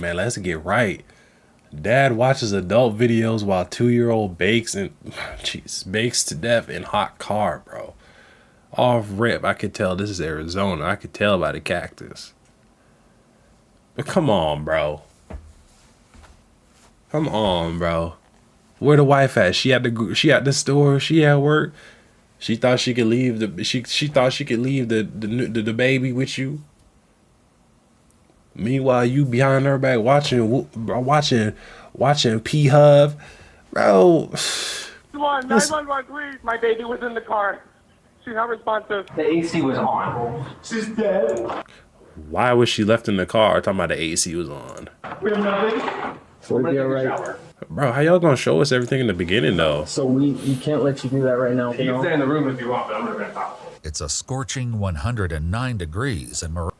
Man, let's get right. Dad watches adult videos while 2-year-old bakes and jeez, bakes to death in hot car, bro. Off rip, I could tell this is Arizona. I could tell by the cactus. But come on, bro. Come on, bro. Where the wife at? She at the store. She at work. She thought she could leave she thought she could leave the baby with you. Meanwhile, you behind her back watching P Hub, bro. 911, please. My baby was in the car. She's not responsive. The AC was on. She's dead. Why was she left in the car? Talking about the AC was on. We have nothing. We'll be alright. Bro, how y'all gonna show us everything in the beginning though? So we can't let you do that right now. You can stay in the room if you want, but I'm not gonna talk. It's a scorching 109 degrees in Marana,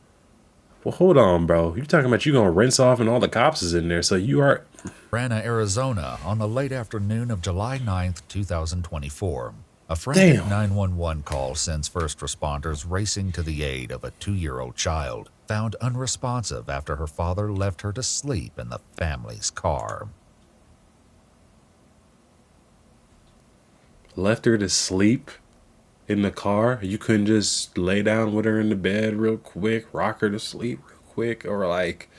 Well, hold on, bro. You talking about you gonna rinse off and all the cops is in there, so you are. Arizona on the late afternoon of July 9th, 2024. A frantic Damn. 911 call sends first responders racing to the aid of a 2-year-old child found unresponsive after her father left her to sleep in the family's car. Left her to sleep in the car. You couldn't just lay down with her in the bed real quick, rock her to sleep real quick, or like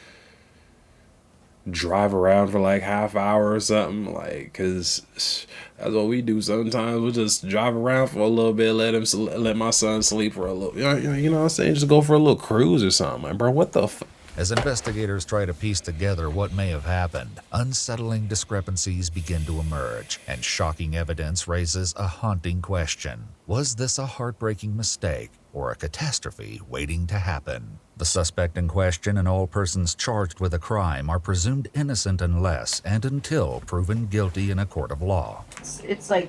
drive around for like half hour or something, like, cause that's what we do sometimes. We'll just drive around for a little bit, let my son sleep for a little, you know what I'm saying, just go for a little cruise or something. Like, bro, what the As investigators try to piece together what may have happened, unsettling discrepancies begin to emerge, and shocking evidence raises a haunting question. Was this a heartbreaking mistake or a catastrophe waiting to happen? The suspect in question and all persons charged with a crime are presumed innocent unless and until proven guilty in a court of law. It's like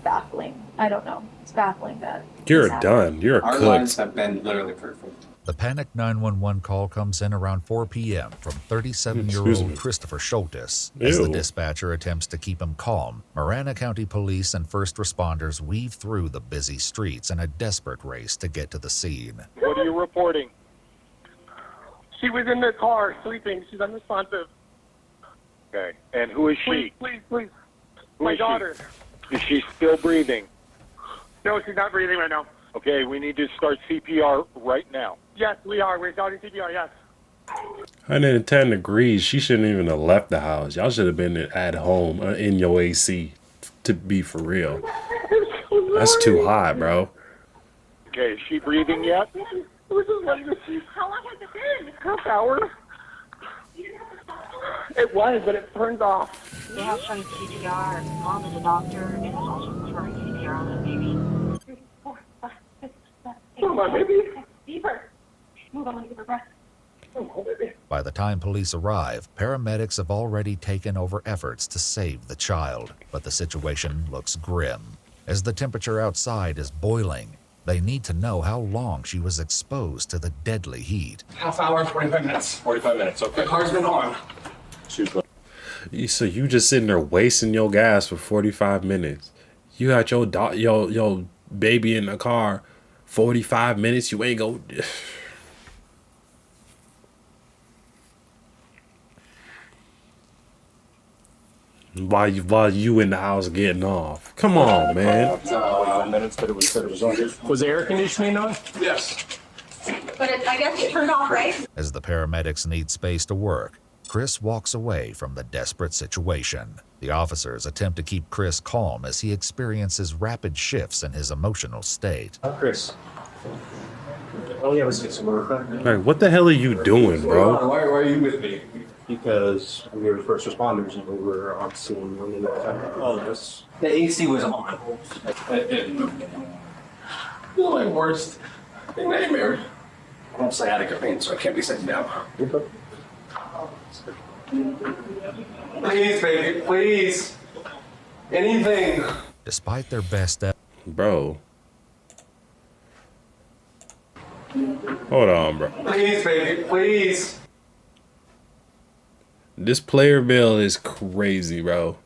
baffling. I don't know. It's baffling that You're this happened. done. You're Our cooked. lives have been literally perfect. The panicked 911 call comes in around 4 p.m. from Excuse me. 37-year-old Christopher Schultes. As the Ew. dispatcher attempts to keep him calm, Marana County Police and first responders weave through the busy streets in a desperate race to get to the scene. What are you reporting? She was in the car sleeping. She's unresponsive. Okay. And who is she? Please. Who My is she? daughter. Is she still breathing? No, she's not breathing right now. Okay, we need to start CPR right now. Yes, we are. We're starting CPR, yes. 110 degrees. She shouldn't even have left the house. Y'all should have been at home in your AC. To be for real, that's too hot, bro. Okay, is she breathing yet? How long has it been? Half hour. It was, but it turned off. They have started CPR. Mom is a doctor and is also performing CPR on the baby. 3, 4, 5, 6, 7, 8. Come on, baby. Deeper. Move on, give her breath. Come on, baby. By the time police arrive, paramedics have already taken over efforts to save the child, but the situation looks grim. As the temperature outside is boiling, they need to know how long she was exposed to the deadly heat. Half hour, 45 minutes. 45 minutes, okay. The car's been on. So you just sitting there wasting your gas for 45 minutes. You got your baby in the car 45 minutes. You ain't go. While you in the house getting off. Come on, man. 45 minutes, but it was on. Was the air conditioning on? Yes. But I guess it turned off, right? As the paramedics need space to work, Chris walks away from the desperate situation. The officers attempt to keep Chris calm as he experiences rapid shifts in his emotional state. Chris. Oh yeah, let's get some more. Like, what the hell are you doing, bro? Why are you with me? Because we were first responders and we were on scene when the effect of all this. The AC was on. My worst nightmare. I'm on sciatica pain, so I can't be sitting down. Please, baby, please. Anything. Despite their best efforts, Bro. Hold on, bro. Please, baby, please. This player bill is crazy, bro.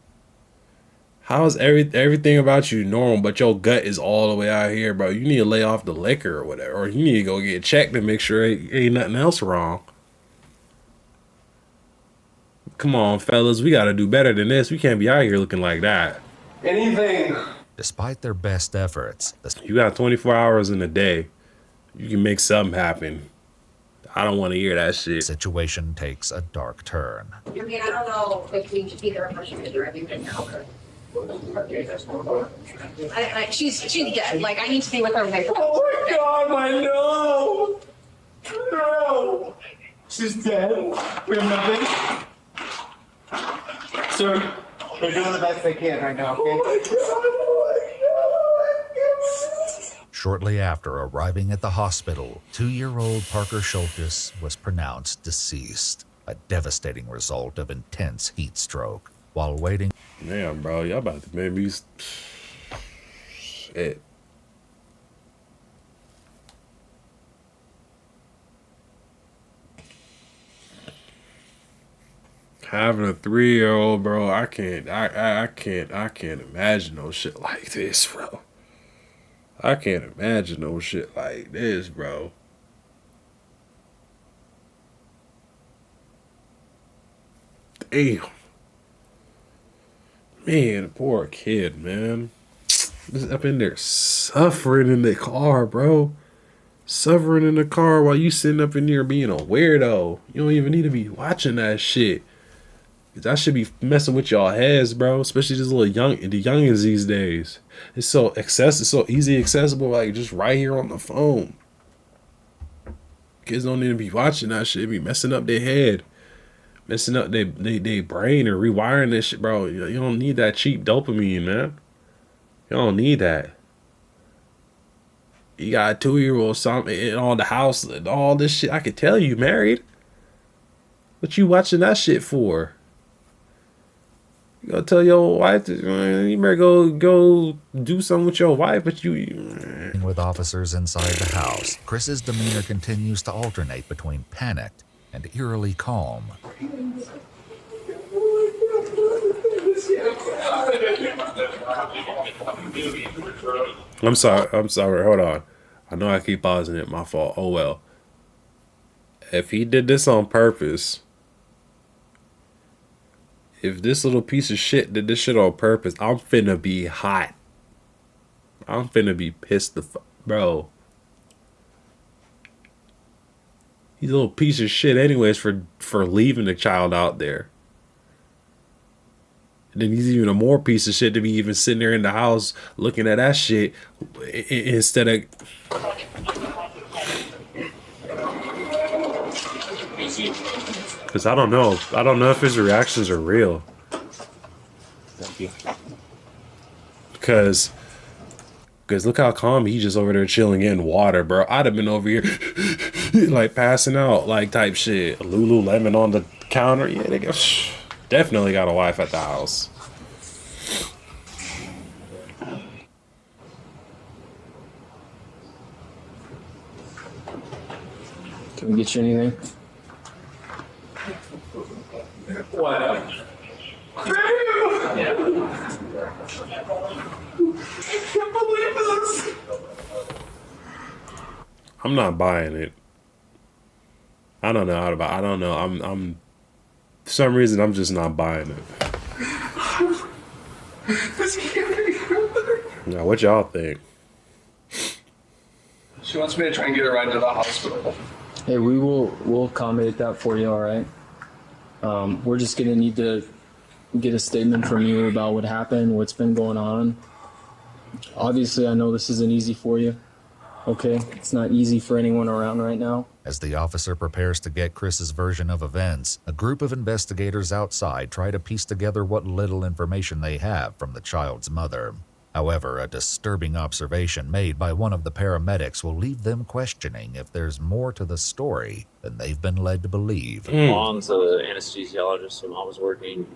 How's everything about you normal, but your gut is all the way out here, bro? You need to lay off the liquor or whatever, or you need to go get checked to make sure ain't nothing else wrong. Come on, fellas, we gotta do better than this. We can't be out here looking like that. Anything. Despite their best efforts, the You got 24 hours in a day. You can make something happen. I don't want to hear that shit. situation takes a dark turn. I mean, I don't know if we should be there for sure or anything now. She's dead. Like, I need to be with her. Like, Oh my God, my no. No. She's dead. We have nothing. Sir, They're doing the best they can right now, okay? oh my God. Shortly after arriving at the hospital, 2-year-old Parker Schultes was pronounced deceased, a devastating result of intense heat stroke. While waiting, Damn, bro, y'all about to make me shit. Having a 3-year-old, bro, I can't imagine no shit like this, bro. I can't imagine no shit like this, bro. Damn. Man, poor kid, man. Just up in there suffering in the car, bro. Suffering in the car while you sitting up in there being a weirdo. You don't even need to be watching that shit. That should be messing with y'all heads, bro. Especially this the youngins these days. It's so so easy accessible, like just right here on the phone. Kids don't need to be watching that shit. It be messing up their head, messing up their brain, or rewiring this shit, bro. You don't need that cheap dopamine, man. You don't need that. You got a 2-year-old something in all the house, all this shit. I could tell you married. What you watching that shit for? You gotta tell your wife to, you better go do something with your wife, but you. with officers inside the house, Chris's demeanor continues to alternate between panicked and eerily calm. I'm sorry, hold on. I know I keep pausing it, my fault. Oh well. If he did this on purpose, if this little piece of shit did this shit on purpose, I'm finna be hot. I'm finna be pissed bro. He's a little piece of shit anyways for leaving the child out there. And then he's even a more piece of shit to be even sitting there in the house looking at that shit instead of. Because I don't know. I don't know if his reactions are real. Thank you. Because look how calm he's just over there chilling in water, bro. I'd have been over here like passing out, like type shit. Lululemon on the counter. Yeah, they definitely got a wife at the house. Can we get you anything? What? I'm not buying it. I don't know how to buy. I don't know. I'm for some reason I'm just not buying it. Now, what y'all think? She wants me to try and get her right to the hospital. Hey, we'll accommodate that for you, all right? We're just gonna need to get a statement from you about what happened, what's been going on. Obviously, I know this isn't easy for you. Okay, it's not easy for anyone around right now. As the officer prepares to get Chris's version of events, a group of investigators outside try to piece together what little information they have from the child's mother. However, a disturbing observation made by one of the paramedics will leave them questioning if there's more to the story than they've been led to believe. Mom's an anesthesiologist, so mom was working.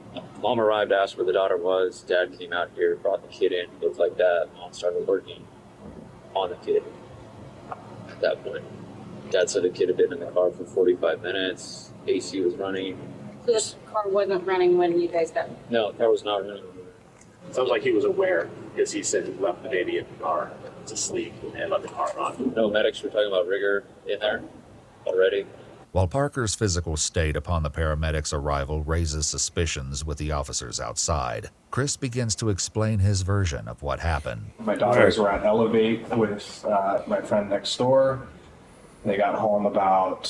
Mom arrived, asked where the daughter was. Dad came out here, brought the kid in, looked like that. Mom started working on the kid at that point. Dad said the kid had been in the car for 45 minutes. AC was running. So this car wasn't running when you guys got. No, the car was not running. Sounds like he was aware because he said he left the baby in the car to sleep and let the car run. No medics were talking about rigor in there already. While Parker's physical state upon the paramedics' arrival raises suspicions with the officers outside, Chris begins to explain his version of what happened. My daughters were at Elevate with my friend next door. They got home about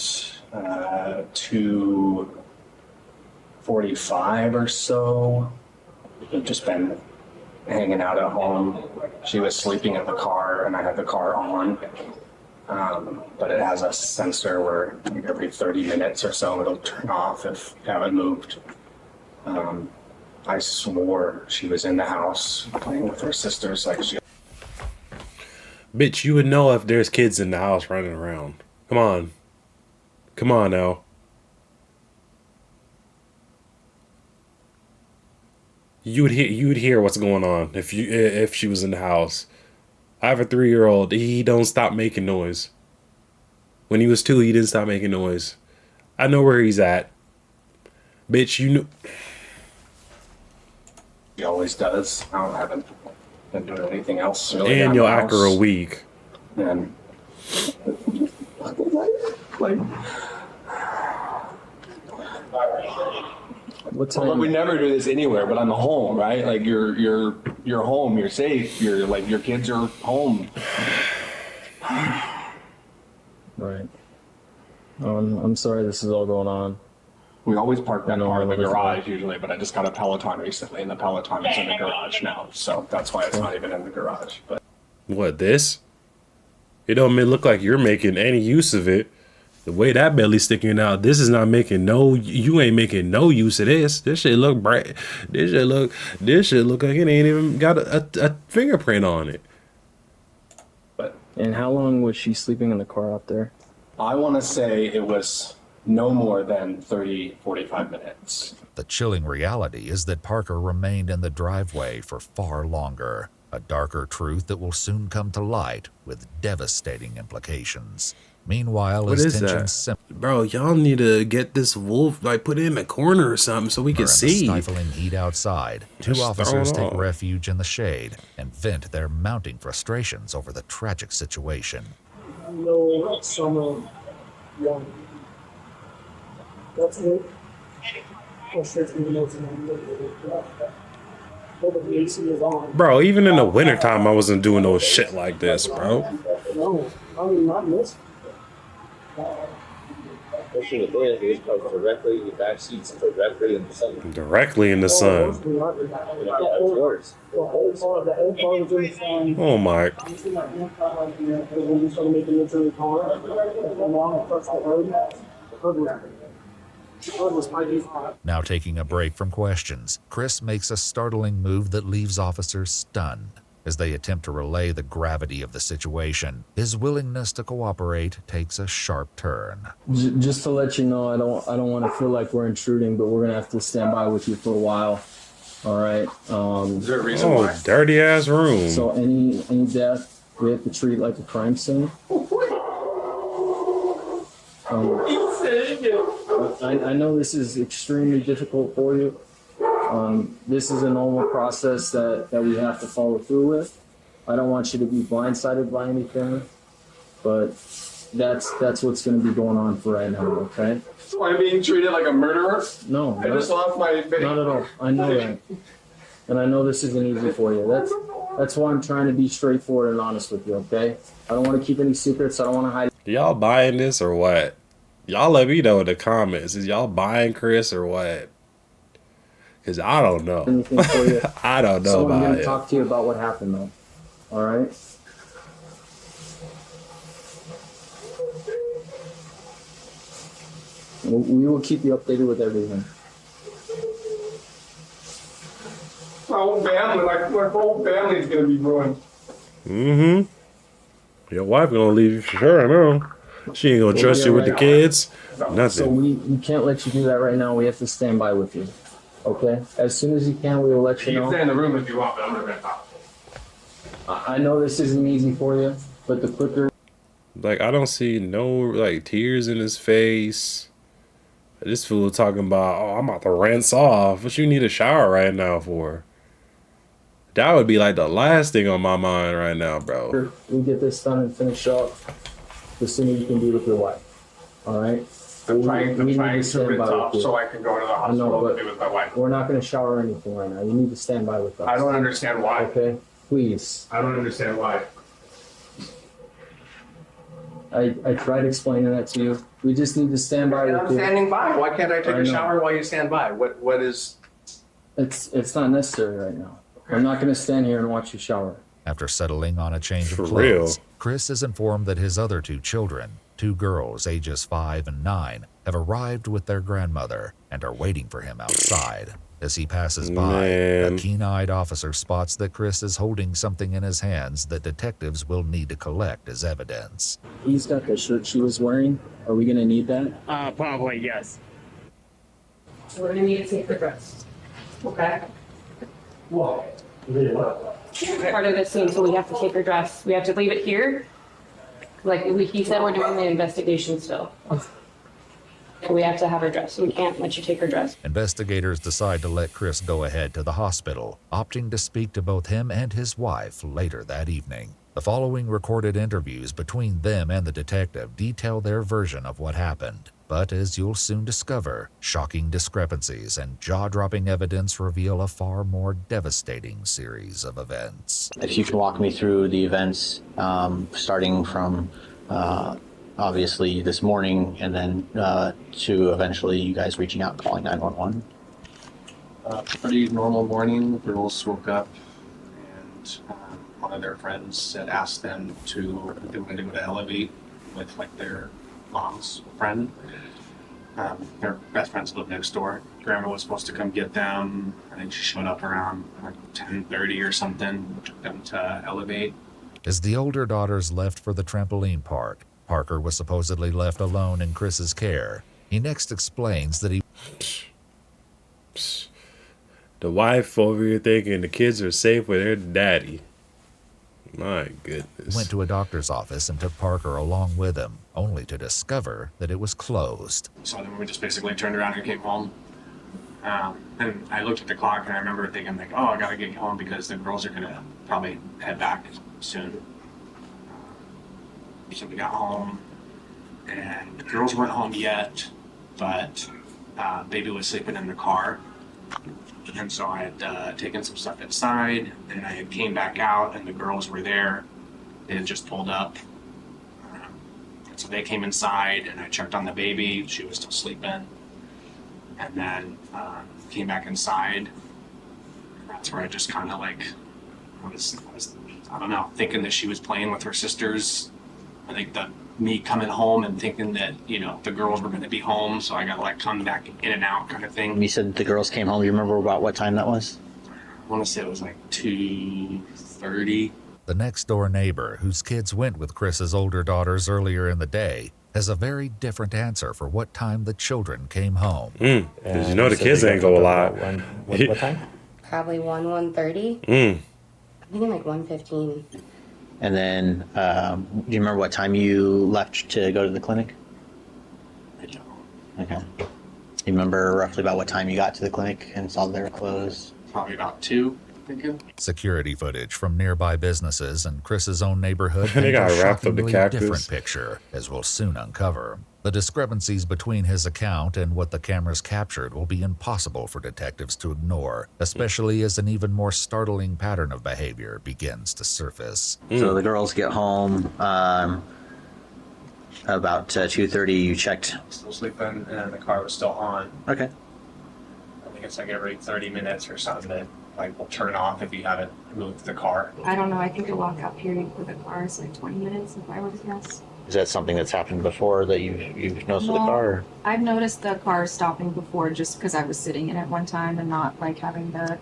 2:45 or so. We've just been hanging out at home. She was sleeping in the car, and I had the car on. But it has a sensor where every 30 minutes or so it'll turn off if you haven't moved. I swore she was in the house playing with her sisters. Like she. Bitch, you would know if there's kids in the house running around. Come on. Come on now. You would hear what's going on if she was in the house. I have a 3-year-old. He don't stop making noise. When he was 2, he didn't stop making noise. I know where he's at. Bitch, you knew. He always does. I haven't been doing anything else really. And your Acura week. And like. What time? But we never do this anywhere, but I'm home, right? Like you're home, you're safe, you're like your kids are home. Right. I'm sorry this is all going on. We always park that car in the this garage usually, but I just got a Peloton recently, and the Peloton is in the garage now, so that's why it's not even in the garage. But What, this? It don't look like you're making any use of it. The way that belly's sticking out, this is not making you ain't making no use of this. This shit look bright. This shit look like it ain't even got a fingerprint on it. And how long was she sleeping in the car out there? I want to say it was no more than 30, 45 minutes. The chilling reality is that Parker remained in the driveway for far longer, a darker truth that will soon come to light with devastating implications. Meanwhile, What as is tensions that? Bro, y'all need to get this wolf, like, put it in the corner or something so we can see. In the stifling heat outside, two Just officers throw it take off. refuge in the shade and vent their mounting frustrations over the tragic situation. No summer young. That's it. The AC is on. Bro, even in the wintertime, I wasn't doing no shit like this, bro. No, I mean not this. Especially the day, it goes directly, the back seats directly in the sun. Directly in the sun. That's yours. The whole car was in the sun. Oh my. I'm seeing my hand cut right here, and when we started making it to the car, along across the hood was piping hot. Now taking a break from questions, Chris makes a startling move that leaves officers stunned. As they attempt to relay the gravity of the situation, his willingness to cooperate takes a sharp turn. Just to let you know, I don't want to feel like we're intruding, but we're gonna have to stand by with you for a while. All right. Is there a reason why? Oh, dirty ass room. So any death we have to treat like a crime scene. I know this is extremely difficult for you. This is a normal process that we have to follow through with. I don't want you to be blindsided by anything, but that's what's going to be going on for right now, okay? So I'm being treated like a murderer? No, I just lost my video. not at all. I know that. And I know this isn't easy for you. That's why I'm trying to be straightforward and honest with you, okay? I don't want to keep any secrets. I don't want to hide. Y'all buying this or what? Y'all let me know in the comments. Is y'all buying Chris or what? Because I don't know. Anything for you. I don't know So I'm about going to it. talk to you about what happened, though. All right? We will keep you updated with everything. My whole family, like my whole family is gonna be ruined. Mm-hmm. Your wife gonna leave you for sure, I know. She ain't gonna trust you with the kids. So Nothing. we can't let you do that right now. We have to stand by with you. Okay? As soon as you can, we will let you You can stay know. in the room if you want, but I'm not gonna talk. I know this isn't easy for you, but the quicker. Like, I don't see no, like, tears in his face. This fool talking about, oh, I'm about to rinse off. What you need a shower right now for? That would be like the last thing on my mind right now, bro. We get this done and finish up, the sooner you can be with your wife. All right? I'm trying We need to to stand rinse by off with you. so I can go to the I know, hospital but to be with my wife. we're not going to shower or anything right now. You need to stand by with us. I don't understand why. Okay, please. I don't understand why. I tried explaining that to you. We just need to stand by I'm with you. standing by. Why can't I take I a know. shower while you stand by? What is? It's not necessary right now. I'm not going to stand here and watch you shower. After settling on a change For of clothes, real. Chris is informed that his other two children, two girls ages 5 and 9, have arrived with their grandmother and are waiting for him outside. As he passes by, a Man. keen-eyed officer spots that Chris is holding something in his hands that detectives will need to collect as evidence. He's got the shirt she was wearing. Are we going to need that? Probably, yes. We're gonna need to take the dress. Okay? Part of this scene, so we have to take her dress. We have to leave it here. Like he said, we're doing the investigation still. We have to have her dress. We can't let you take her dress. Investigators decide to let Chris go ahead to the hospital, opting to speak to both him and his wife later that evening. The following recorded interviews between them and the detective detail their version of what happened. But as you'll soon discover, shocking discrepancies and jaw-dropping evidence reveal a far more devastating series of events. If you can walk me through the events, starting from obviously this morning and then to eventually you guys reaching out and calling 911. Pretty normal morning. The girls woke up and one of their friends had asked them to, they wanted to go to Elevate with like their mom's friend. Their best friends live next door. Grandma was supposed to come get them. I think she showed up around like 10:30 or something. Took them to Elevate. As the older daughters left for the trampoline park, Parker was supposedly left alone in Chris's care. He next explains that he The wife over here thinking the kids are safe with their daddy. My goodness. went to a doctor's office and took Parker along with him, only to discover that it was closed. So then we just basically turned around and came home. And I looked at the clock and I remember thinking like, oh, I gotta get home because the girls are gonna probably head back soon. So we got home and the girls weren't home yet, but baby was sleeping in the car. And so I had taken some stuff inside and I came back out and the girls were there. They had just pulled up. So they came inside and I checked on the baby. She was still sleeping. And then came back inside. That's where I just kind of like, I was, I don't know, thinking that she was playing with her sisters. I think me coming home and thinking that, you know, the girls were going to be home. So I got to like come back in and out kind of thing. You said the girls came home. You remember about what time that was? I want to say it was like 2:30. The next-door neighbor, whose kids went with Chris's older daughters earlier in the day, has a very different answer for what time the children came home. Because you know the kids ain't go a lot. What time? Probably 1:30. Mm. I'm thinking like 1:15. And then, do you remember what time you left to go to the clinic? I don't. Okay. You remember roughly about what time you got to the clinic and saw their clothes? Probably about 2, I think. Security footage from nearby businesses and Chris's own neighborhood They got paint a wrapped up the shockingly cactus. different picture, as we'll soon uncover. The discrepancies between his account and what the cameras captured will be impossible for detectives to ignore, especially as an even more startling pattern of behavior begins to surface. So the girls get home about 2:30. You checked. Still sleeping and the car was still on. Okay. I think it's like every 30 minutes or something that like will turn off if you haven't moved the car. I don't know. I think the lockout period for the car is like 20 minutes, if I were to guess. Is that something that's happened before that you've noticed with the Well, car? Or? I've noticed the car stopping before just because I was sitting in it one time and not like having the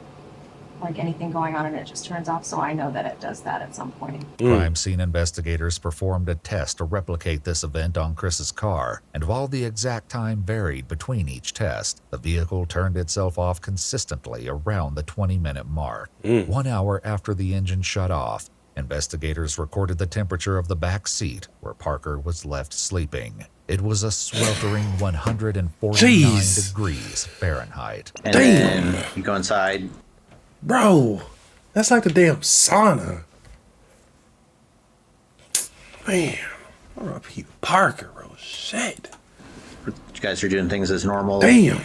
like anything going on and it just turns off. So I know that it does that at some point. Crime scene investigators performed a test to replicate this event on Chris's car, and while the exact time varied between each test, the vehicle turned itself off consistently around the 20-minute mark. 1 hour after the engine shut off, investigators recorded the temperature of the back seat where Parker was left sleeping. It was a sweltering 149 Jeez. degrees Fahrenheit. And Damn. then you go inside. Bro, that's like the damn sauna. Man, R.I.P. Parker, bro. Shit. guys are doing things as normal. Damn.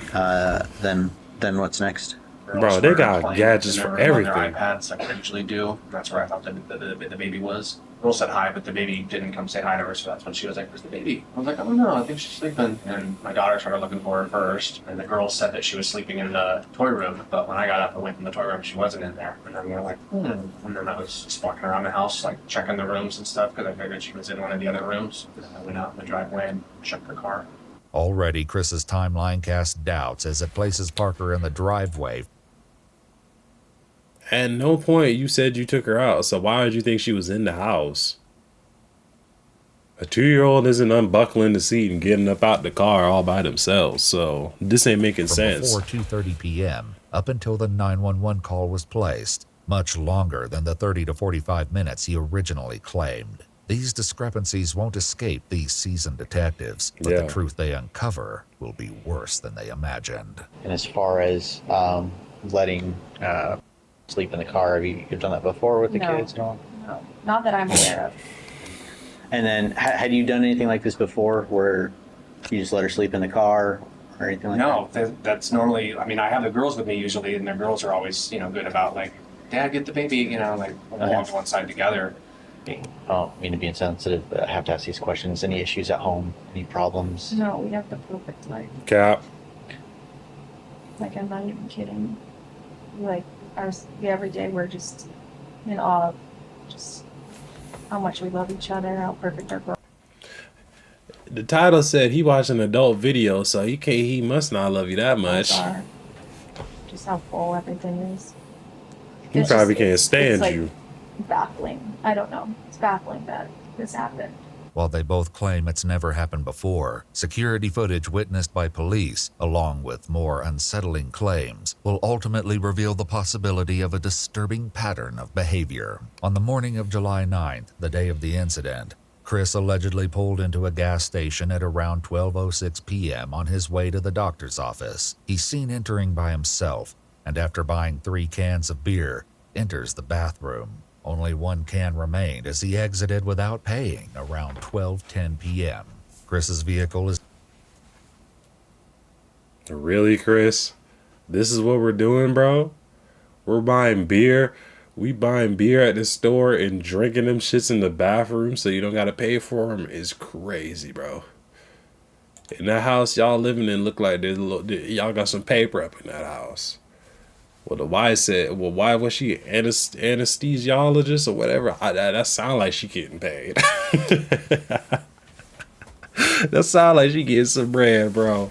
Then what's next? Bro, they got gadgets for everything. Their iPads like they usually do. That's where I thought the baby was. Girl said hi, but the baby didn't come say hi to her, so that's when she was like, "Where's the baby?" I was like, "Oh no, I think she's sleeping." And my daughter started looking for her first, and the girl said that she was sleeping in the toy room. But when I got up and went in the toy room, she wasn't in there. And then we were like, And then I was just walking around the house, like checking the rooms and stuff, because I figured she was in one of the other rooms. And then I went out in the driveway and checked her car. Already, Chris's timeline casts doubts as it places Parker in the driveway. At no point you said you took her out, so why would you think she was in the house? A 2-year-old isn't unbuckling the seat and getting up out the car all by themselves, so this ain't making sense. Before 2:30 p.m., up until the 911 call was placed, much longer than the 30 to 45 minutes he originally claimed. These discrepancies won't escape these seasoned detectives, but the truth they uncover will be worse than they imagined. And as far as letting sleep in the car, you've done that before with the kids and all? No, not that I'm aware of. And then, had you done anything like this before, where you just let her sleep in the car or anything like that? No, that's normally. I mean, I have the girls with me usually, and the girls are always, good about like, "Dad, get the baby," like we'll walk to one side together. I don't mean to be insensitive, but I have to ask these questions. Any issues at home? Any problems? No, we have the perfect life. Cap. Like, I'm not even kidding. Like, every day we're just in awe of just how much we love each other, how perfect our girl. The title said he watched an adult video, so he must not love you that much. Just how full everything is. He probably can't stand like you. Baffling. I don't know. It's baffling that this happened. While they both claim it's never happened before, security footage witnessed by police, along with more unsettling claims, will ultimately reveal the possibility of a disturbing pattern of behavior. On the morning of July 9th, the day of the incident, Chris allegedly pulled into a gas station at around 12:06 p.m. on his way to the doctor's office. He's seen entering by himself, and after buying 3 cans of beer, enters the bathroom. Only 1 can remained as he exited without paying around 12:10 p.m. Chris's vehicle is... Really, Chris? This is what we're doing, bro? We're buying beer. We buying beer at the store and drinking them shits in the bathroom so you don't got to pay for them is crazy, bro. In that house y'all living in look like y'all got some paper up in that house. Well, the wife said, well, why was she anesthesiologist or whatever? That sound like she getting paid. That sound like she getting some bread, bro.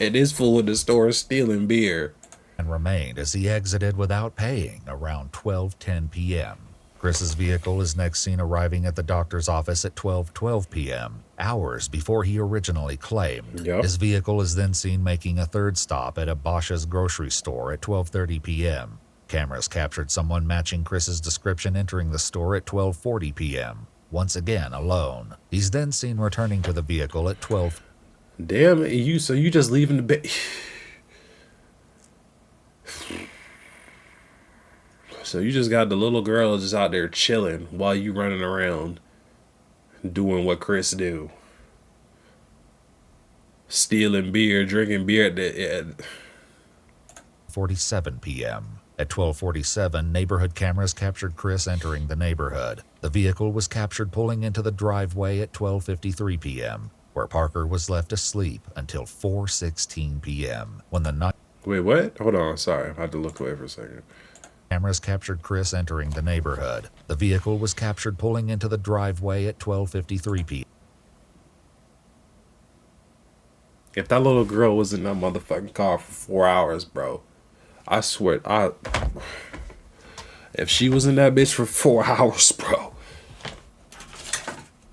And this fool in the store stealing beer. And remained as he exited without paying around 12:10 p.m. Chris's vehicle is next seen arriving at the doctor's office at 12:12 p.m., hours before he originally claimed. His vehicle is then seen making a third stop at a Bosch's grocery store at 12:30 p.m. Cameras captured someone matching Chris's description entering the store at 12:40 p.m., once again alone. He's then seen returning to the vehicle at 12. Damn, so you just leaving the bed. So you just got the little girl just out there chilling while you running around doing what Chris do. Stealing beer, drinking beer at 47 p.m. At 12:47, neighborhood cameras captured Chris entering the neighborhood. The vehicle was captured pulling into the driveway at 12:53 p.m., where Parker was left asleep until 4:16 p.m. when the night... Wait, what? Hold on, sorry. I had to look away for a second. Cameras captured Chris entering the neighborhood. The vehicle was captured pulling into the driveway at 12:53 p.m. If that little girl was in that motherfucking car for 4 hours, bro, I swear, if she was in that bitch for 4 hours, bro,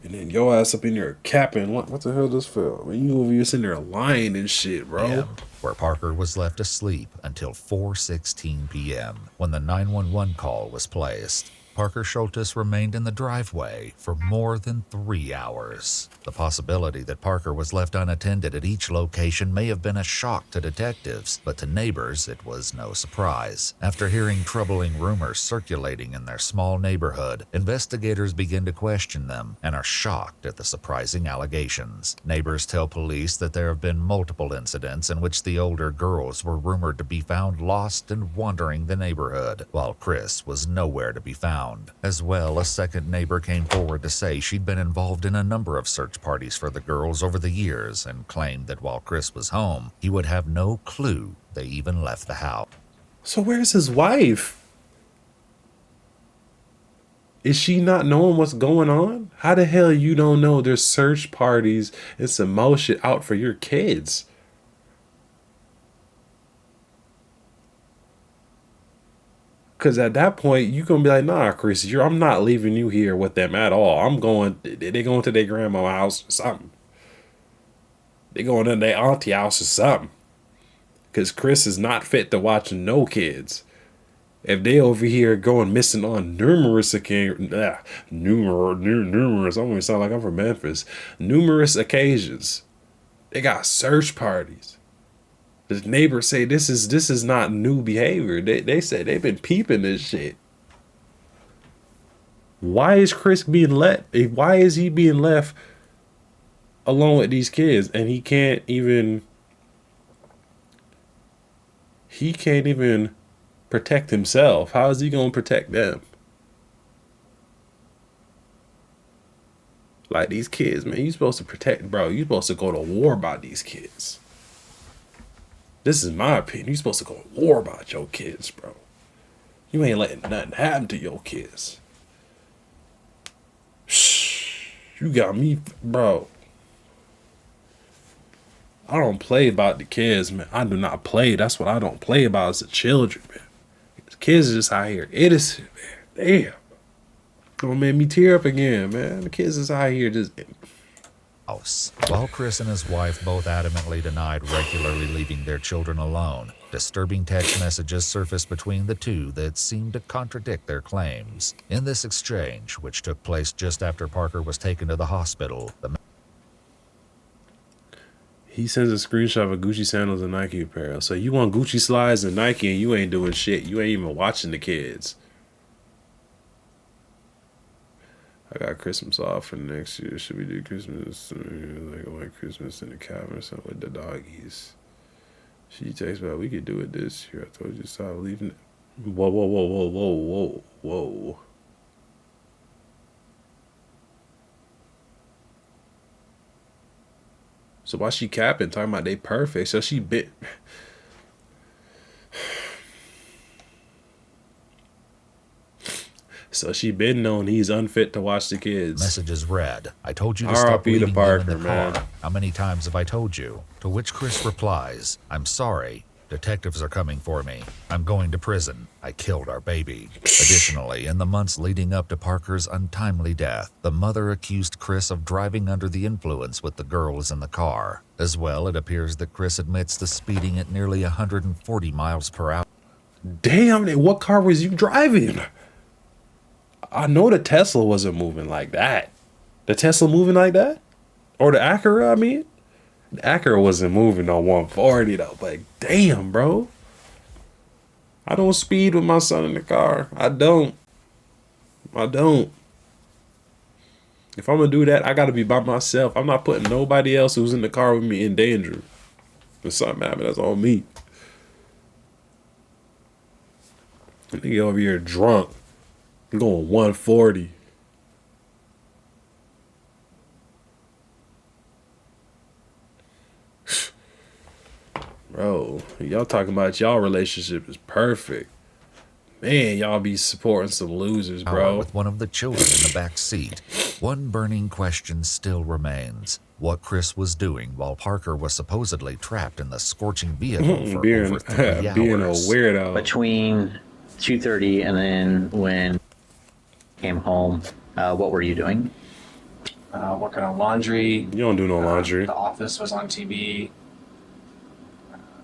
and then your ass up in there capping, what the hell this for? When you over here sitting there lying and shit, bro. Where Parker was left asleep until 4:16 p.m. when the 911 call was placed. Parker Schultes remained in the driveway for more than 3 hours. The possibility that Parker was left unattended at each location may have been a shock to detectives, but to neighbors it was no surprise. After hearing troubling rumors circulating in their small neighborhood, investigators begin to question them and are shocked at the surprising allegations. Neighbors tell police that there have been multiple incidents in which the older girls were rumored to be found lost and wandering the neighborhood, while Chris was nowhere to be found. As well, a second neighbor came forward to say she'd been involved in a number of search parties for the girls over the years and claimed that while Chris was home, he would have no clue they even left the house. So where's his wife? Is she not knowing what's going on? How the hell you don't know there's search parties and some more shit out for your kids? Because at that point, you're going to be like, nah, Chris, I'm not leaving you here with them at all. They going to their grandma's house or something. They going to their auntie house or something. Because Chris is not fit to watch no kids. If they over here going missing on numerous occasions, numerous, I don't even sound like I'm from Memphis. Numerous occasions, they got search parties. The neighbors say this is not new behavior. They say they've been peeping this shit. Why is Chris being why is he being left alone with these kids and he can't even protect himself? How is he gonna protect them? Like these kids, man, you supposed to protect, bro. You supposed to go to war by these kids. This is my opinion. You supposed to go to war about your kids, bro. You ain't letting nothing happen to your kids. Shh, you got me, bro. I don't play about the kids, man. I do not play. That's what I don't play about is the children, man. The kids are just out here innocent, man. Damn. Don't make me tear up again, man. The kids is out here just... While Chris and his wife both adamantly denied regularly leaving their children alone, disturbing text messages surfaced between the two that seemed to contradict their claims. In this exchange, which took place just after Parker was taken to the hospital, he sends a screenshot of Gucci sandals and Nike apparel. So you want Gucci slides and Nike and you ain't doing shit. You ain't even watching the kids. I got Christmas off for next year. Should we do Christmas like a white Christmas in the cabin or something with the doggies? She texts about we could do it this year. I told you stop leaving it. Whoa. So why she capping talking about they perfect? So she bit. So she been known he's unfit to watch the kids. Messages read, I told you to stop leaving them in the car. How many times have I told you? To which Chris replies, I'm sorry. Detectives are coming for me. I'm going to prison. I killed our baby. Additionally, in the months leading up to Parker's untimely death, the mother accused Chris of driving under the influence with the girls in the car. As well, it appears that Chris admits to speeding at nearly 140 miles per hour. Damn, what car was you driving? I know the Tesla wasn't moving like that. The Tesla moving like that? Or the Acura, I mean? The Acura wasn't moving on 140 though. Like, damn, bro. I don't speed with my son in the car. I don't. If I'm gonna do that, I gotta be by myself. I'm not putting nobody else who's in the car with me in danger. If something happens, that's on me. Nigga over here drunk. I'm going 140. Bro, y'all talking about y'all relationship is perfect. Man, y'all be supporting some losers, bro. With one of the children in the back seat, one burning question still remains. What Chris was doing while Parker was supposedly trapped in the scorching vehicle for over 3 hours. Being a weirdo. Between 2:30 and then when came home, what were you doing? Working on laundry. You don't do no laundry. The Office was on TV.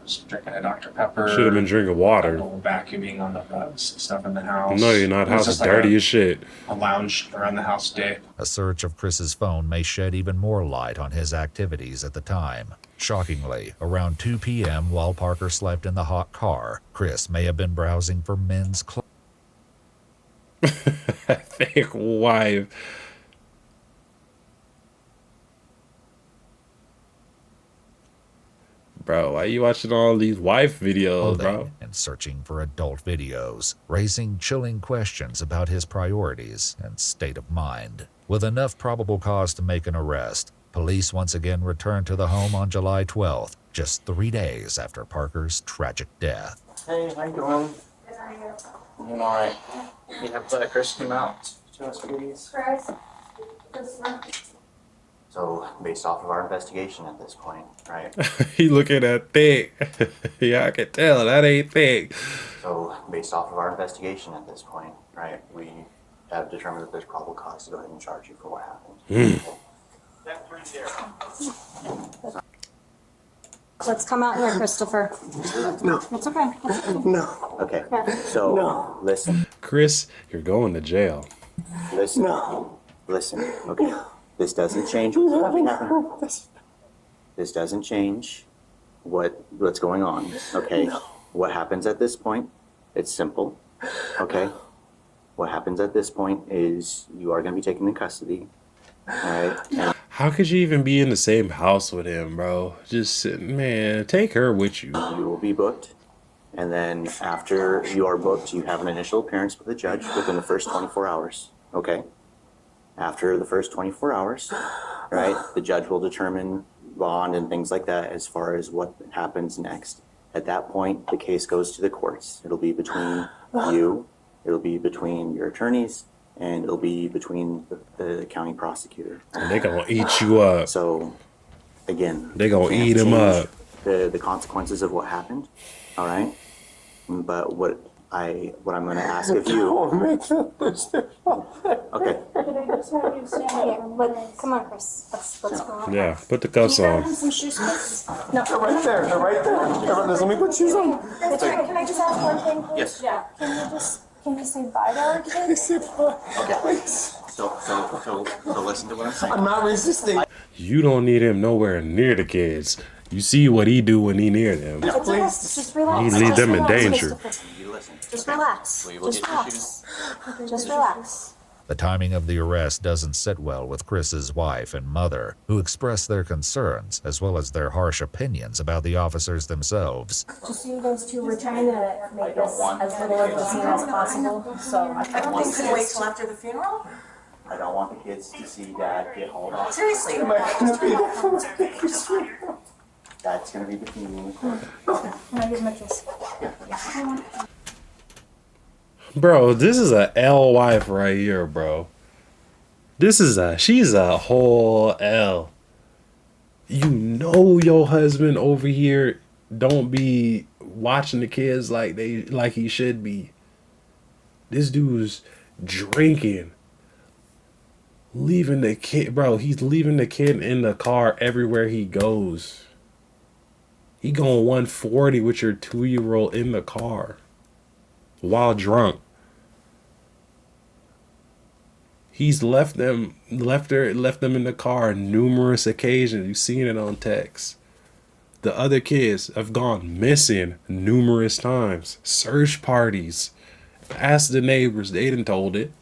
Just drinking a Dr. Pepper. Should have been drinking water. Vacuuming on the stuff in the house. No, you're not. It was House is just like dirty as shit. a lounge around the house day. A search of Chris's phone may shed even more light on his activities at the time. Shockingly, around 2 p.m. while Parker slept in the hot car, Chris may have been browsing for men's clothes. Fake wife. Bro, why you watching all these wife videos, bro? And searching for adult videos, raising chilling questions about his priorities and state of mind. With enough probable cause to make an arrest, police once again returned to the home on July 12th, just 3 days after Parker's tragic death. Hey, how you doing? I'm all right. You have Chris come out to us, please. So, based off of our investigation at this point, right? He looking at thick. Yeah, I can tell that ain't thick. So, based off of our investigation at this point, right, we have determined that there's probable cause to go ahead and charge you for what happened. Let's come out here, Christopher. No. It's okay. No. Okay, so, listen. Chris, you're going to jail. Listen. No. Listen, okay. This doesn't change This doesn't change what's going on, okay? What happens at this point, it's simple, okay? What happens at this point is you are going to be taken into custody, all right? And How could you even be in the same house with him, bro? Just, man, take her with you. you will be booked, and then after you are booked, you have an initial appearance with the judge within the first 24 hours, okay? After the first 24 hours, right, the judge will determine bond and things like that as far as what happens next. At that point, the case goes to the courts. It'll be between you, it'll be between your attorneys, and it'll be between the county prosecutor. And they gonna eat you up. So, again, They gonna can't eat him change up. The consequences of what happened, all right? But what I'm going to ask of you. Okay. But come on, Chris. Let's go. Yeah, put the cuffs Can you grab on. him some shoes, Chris? No. They're right there. They're right there. Let me put shoes on. That's right. Can I just ask one thing, please? Yes. Yeah. Can you say bye to our kids? Please. So listen to what I'm saying. I'm not resisting. You don't need him nowhere near the kids. You see what he do when he near them. It's okay. Just relax. He leave Just them in relax, danger. Christopher. You listen. Just relax. We will Just get your relax. Just relax. The timing of the arrest doesn't sit well with Chris's wife and mother, who express their concerns as well as their harsh opinions about the officers themselves. Just you guys two, we're trying to make this as little of a scene as possible, so. I don't think we wait till after the funeral? I don't want the kids to see Dad get hauled off. Seriously. That's going to be between you and the court. Can I give him a kiss? Bro, this is a L wife right here, bro. She's a whole L. You know your husband over here don't be watching the kids like he should be. This dude's drinking. Leaving the kid, bro, he's leaving the kid in the car everywhere he goes. He going 140 with your 2-year-old in the car while drunk. He's left them in the car on numerous occasions. You've seen it on text. The other kids have gone missing numerous times. Search parties. Ask the neighbors, they done told it.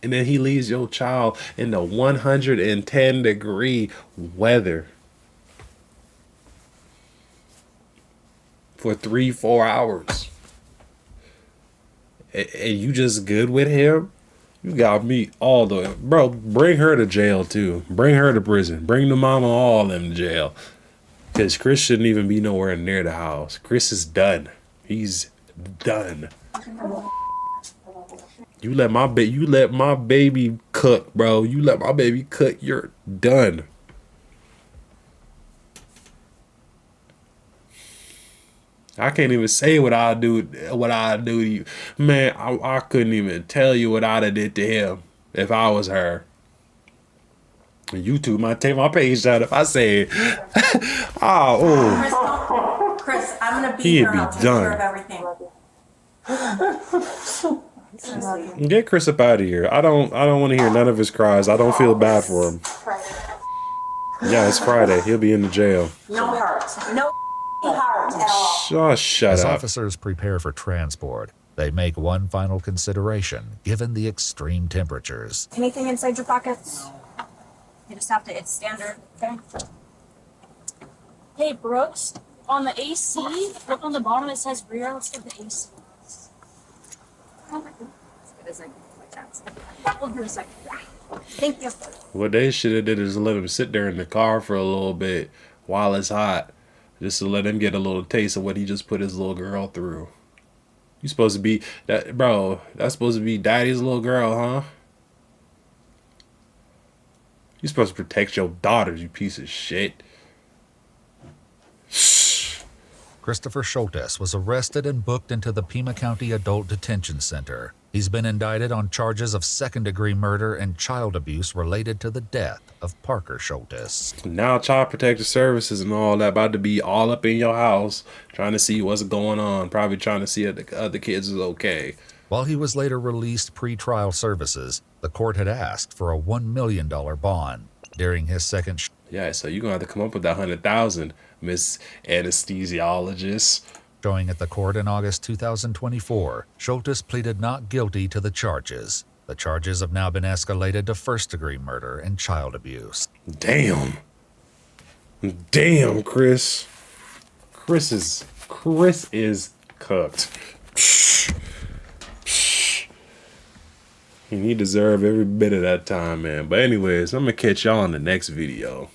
And then he leaves your child in the 110-degree weather for 3-4 hours. And you just good with him? You got me all the way. Bro, bring her to jail too. Bring her to prison. Bring the mama, all of them to jail. Because Chris shouldn't even be nowhere near the house. Chris is done. He's done. You let my baby cook, bro. You let my baby cook, you're done. I can't even say what I do to you. Man, I couldn't even tell you what I'd have did to him if I was her. YouTube might take my page down if I say, oh, Chris, I'm gonna be he'd here. be I'll take care of done. everything. Get Chris up out of here. I don't want to hear none of his cries. I don't feel bad for him. Yeah, it's Friday. He'll be in the jail. No heart. No heart at all. Oh, shut As up. officers prepare for transport, they make one final consideration given the extreme temperatures. Anything inside your pockets? You just have to, it's standard, okay? Hey, Brooks, on the AC, look on the bottom, it says rear. Let's get the AC. Hold for a second. Thank you. What they should have did is let him sit there in the car for a little bit while it's hot, just to let him get a little taste of what he just put his little girl through. You supposed to be that, bro? That's supposed to be daddy's little girl, huh? You supposed to protect your daughters, you piece of shit. Christopher Schultes was arrested and booked into the Pima County Adult Detention Center. He's been indicted on charges of second-degree murder and child abuse related to the death of Parker Schultes. Now Child Protective Services and all that about to be all up in your house trying to see what's going on, probably trying to see if the other kids is okay. While he was later released pre-trial services, the court had asked for a $1 million bond. During his second Yeah, so you're going to have to come up with that $100,000, Miss Anesthesiologist. showing at the court in August 2024, Schultes pleaded not guilty to the charges. The charges have now been escalated to first-degree murder and child abuse. Damn. Damn, Chris. Chris is cooked. He deserved every bit of that time, man. But anyways, I'm going to catch y'all in the next video.